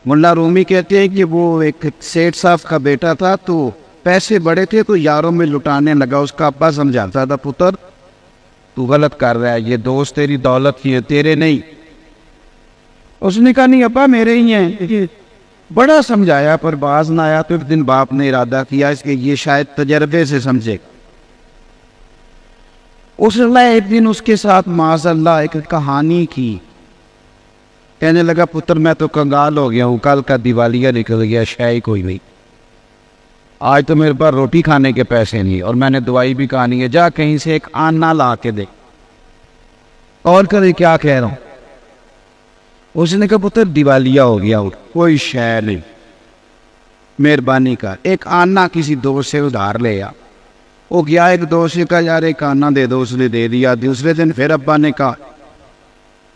मुल्ला रूमी कहते हैं कि वो एक सेठ साहब का बेटा था, तो पैसे बड़े थे तो यारों में लुटाने लगा। उसका अब्बा समझाता था, पुत्र तू गलत कर रहा है, ये दोस्त तेरी दौलत की है, तेरे नहीं। उसने कहा नहीं अब्बा मेरे ही हैं। बड़ा समझाया पर बाज ना आया। तो एक दिन बाप ने इरादा किया इसके ये शायद तजर्बे से समझे। उसने एक दिन उसके साथ माज़अल्लाह एक कहानी की। कहने लगा पुत्र मैं तो कंगाल हो गया हूँ, कल का दिवालिया निकल गया, शायद कोई नहीं, आज तो मेरे पास रोटी खाने के पैसे नहीं और मैंने दवाई भी खानी है, जा कहीं से एक आना ला के दे। और करे क्या कह रहा हूँ। उसने कहा पुत्र दिवालिया हो गया, कोई शय नहीं, मेहरबानी कर एक आना किसी दोस्त से उधार ले आ। वो गया एक दोस्त से कहा यार एक आना दे दो, उसने दे दिया। दूसरे दिन फिर अब्बा ने कहा,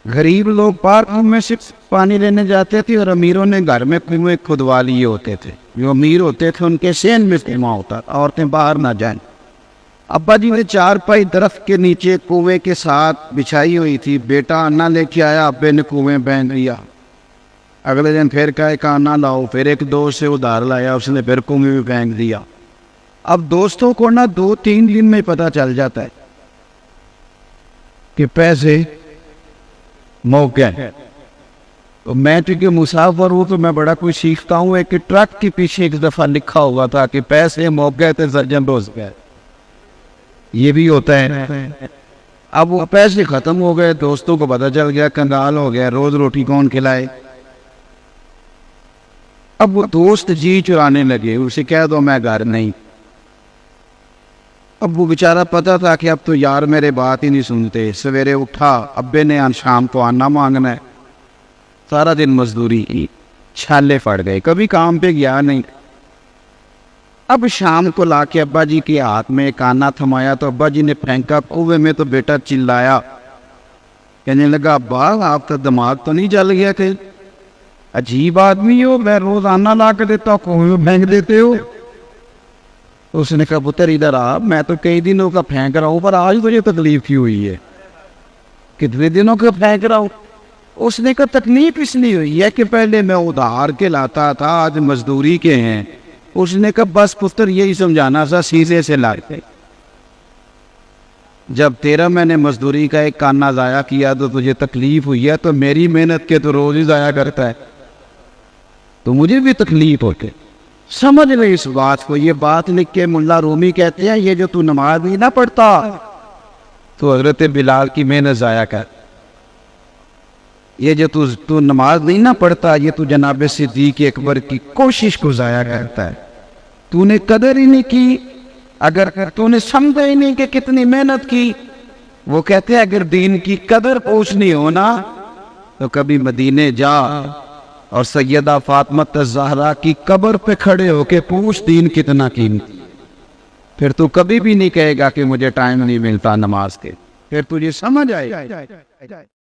गरीब लोग पार्क में सिर्फ पानी लेने जाते थे और अमीरों ने घर में कुएं खुदवा लिए होते थे। जो अमीर होते थे उनके सेन में कुआं होता था, औरतें बाहर ना जाएं। अब्बा जी ने 4 पाई दरख्त के नीचे कुएं के साथ बिछाई हुई थी। बेटा अन्ना लेके आया, अब्बे ने कुएं फेंक दिया। अगले दिन फिर कहा एक अन्ना लाओ, फिर एक दोस्त से उधार लाया, उसने फिर कुएं में फेंक दिया। अब दोस्तों को ना 2-3 दिन में पता चल जाता है कि पैसे मौके हैं। तो मैं चूंकि मुसाफिर हूँ तो मैं बड़ा कुछ सीखता हूँ। एक ट्रक के पीछे एक दफ़ा लिखा हुआ था कि पैसे मौके थे सर्जन रोज गए, ये भी होता है। अब वो पैसे खत्म हो गए, दोस्तों को पता चल गया, कंगाल हो गया, रोज रोटी कौन खिलाए। अब वो दोस्त जी चुराने लगे, उसे कह दो मैं घर नहीं। अब वो बेचारा पता था कि अब तो यार मेरे बात ही नहीं सुनते। सवेरे उठा, अब्बे ने शाम को आना मांगना है, सारा दिन मजदूरी की, छाले फट गए, कभी काम पे गया नहीं। अब शाम को लाके अब्बा जी के हाथ में एक आना थमाया तो अब्बा जी ने फेंका कुएं में। तो बेटा चिल्लाया, कहने लगा अब्बा आपका दिमाग तो नहीं जल गया थे, अजीब आदमी हो, मैं रोज आना ला के देता हूँ, कुएं में फेंक देते हो। तो उसने कहा पुत्र इधर आ, मैं तो कई दिनों का फेंक रहा हूँ पर आज तुझे तकलीफ क्यों हुई है, कितने दिनों का फेंक रहा हूँ। उसने कहा तकलीफ इसलिए हुई है कि पहले मैं उधार के लाता था, आज मजदूरी के हैं। उसने कहा बस पुत्र यही समझाना था, सीधे से लाते। जब तेरा मैंने मजदूरी का एक काना ज़ाया किया तो तुझे तकलीफ हुई है, तो मेरी मेहनत के तो रोज ही ज़ाया करता है, तो मुझे भी तकलीफ होती। समझ ले इस बात को। ये बात लिख के मुल्ला रूमी कहते हैं ये जो तू नमाज नहीं ना पढ़ता तो हजरत बिलाल की मेहनत ज़ाया कर। ये जो तू नमाज नहीं ना पढ़ता, ये तू जनाब सिद्दीक अकबर की कोशिश को ज़ाया करता है। तूने कदर ही नहीं की, अगर तूने समझा ही नहीं कि कितनी मेहनत की। वो कहते हैं अगर दीन की कदर पूछनी हो ना तो कभी मदीने जा और सैयदा फातिमा ज़हरा की कब्र पे खड़े होके पूछ दीन कितना कीमती। फिर तू कभी भी नहीं कहेगा कि मुझे टाइम नहीं मिलता नमाज के, फिर तुझे समझ आएगा।